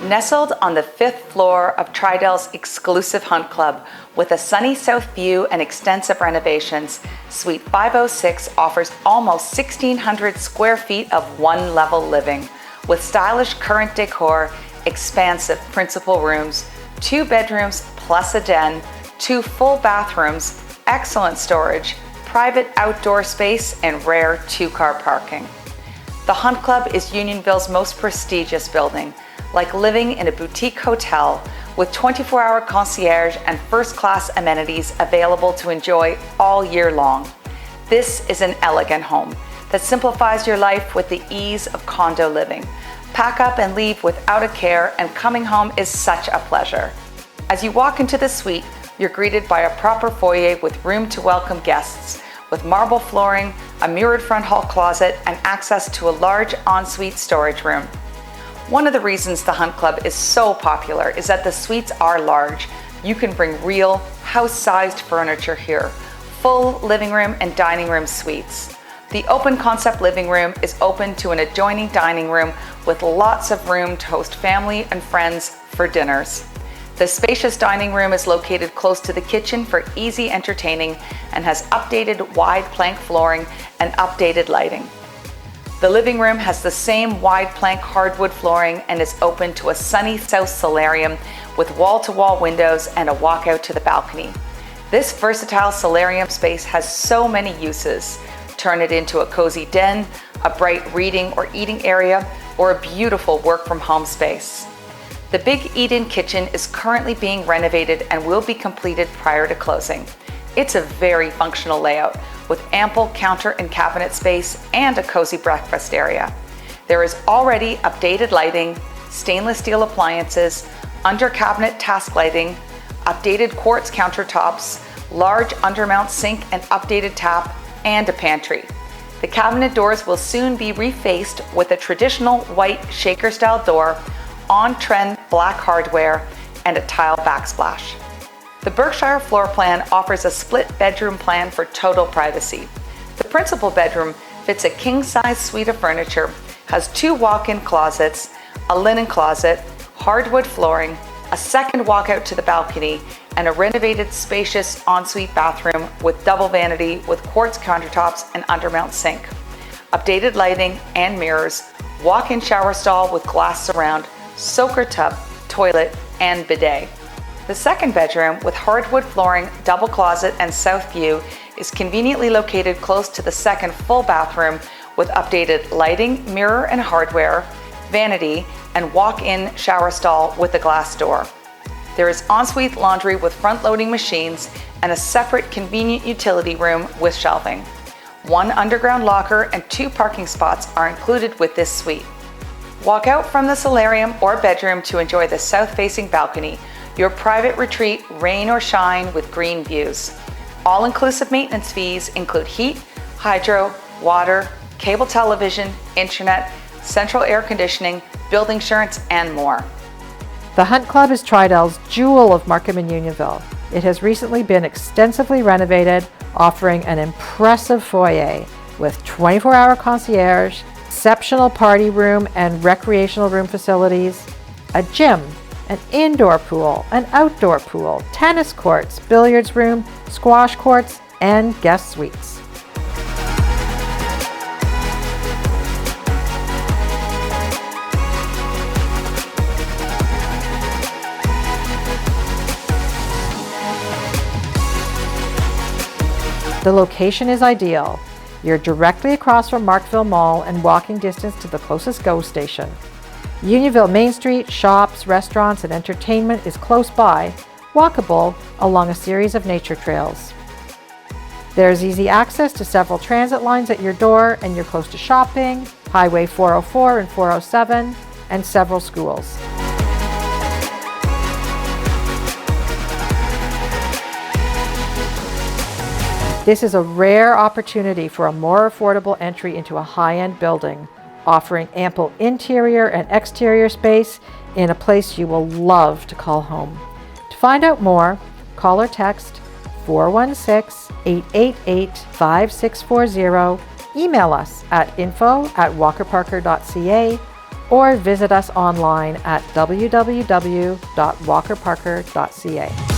Nestled on the 5th floor of Tridell's exclusive Hunt Club with a sunny south view and extensive renovations, Suite 506 offers almost 1,600 square feet of one-level living with stylish current decor, expansive principal rooms, 2 bedrooms plus a den, 2 full bathrooms, excellent storage, private outdoor space, and rare 2-car parking. The Hunt Club is Unionville's most prestigious building, like living in a boutique hotel with 24-hour concierge and first-class amenities available to enjoy all year long. This is an elegant home that simplifies your life with the ease of condo living. Pack up and leave without a care, and coming home is such a pleasure. As you walk into the suite, you're greeted by a proper foyer with room to welcome guests, with marble flooring, a mirrored front hall closet, and access to a large ensuite storage room. One of the reasons the Hunt Club is so popular is that the suites are large. You can bring real, house-sized furniture here, full living room and dining room suites. The open concept living room is open to an adjoining dining room with lots of room to host family and friends for dinners. The spacious dining room is located close to the kitchen for easy entertaining and has updated wide plank flooring and updated lighting. The living room has the same wide plank hardwood flooring and is open to a sunny south solarium with wall-to-wall windows and a walkout to the balcony. This versatile solarium space has so many uses. Turn it into a cozy den, a bright reading or eating area, or a beautiful work-from-home space. The big eat-in kitchen is currently being renovated and will be completed prior to closing. It's a very functional layout with ample counter and cabinet space and a cozy breakfast area. There is already updated lighting, stainless steel appliances, under cabinet task lighting, updated quartz countertops, large undermount sink and updated tap, and a pantry. The cabinet doors will soon be refaced with a traditional white shaker style door, on-trend black hardware, and a tile backsplash. The Berkshire floor plan offers a split bedroom plan for total privacy. The principal bedroom fits a king-size suite of furniture, has 2 walk-in closets, a linen closet, hardwood flooring, a second walkout to the balcony, and a renovated spacious ensuite bathroom with double vanity with quartz countertops and undermount sink. Updated lighting and mirrors, walk-in shower stall with glass surround, soaker tub, toilet, and bidet. The second bedroom, with hardwood flooring, double closet, and south view, is conveniently located close to the second full bathroom with updated lighting, mirror and hardware, vanity, and walk-in shower stall with a glass door. There is ensuite laundry with front-loading machines and a separate convenient utility room with shelving. 1 underground locker and 2 parking spots are included with this suite. Walk out from the solarium or bedroom to enjoy the south-facing balcony, your private retreat, rain or shine with green views. All-inclusive maintenance fees include heat, hydro, water, cable television, internet, central air conditioning, building insurance, and more. The Hunt Club is Tridell's jewel of Markham and Unionville. It has recently been extensively renovated, offering an impressive foyer with 24-hour concierge, exceptional party room and recreational room facilities, a gym, an indoor pool, an outdoor pool, tennis courts, billiards room, squash courts, and guest suites. The location is ideal. You're directly across from Markville Mall and walking distance to the closest GO station. Unionville Main Street, shops, restaurants, and entertainment is close by, walkable along a series of nature trails. There's easy access to several transit lines at your door, and you're close to shopping, Highway 404 and 407, and several schools. This is a rare opportunity for a more affordable entry into a high-end building, offering ample interior and exterior space in a place you will love to call home. To find out more, call or text 416-888-5640, email us at info@walkerparker.ca, or visit us online at www.walkerparker.ca.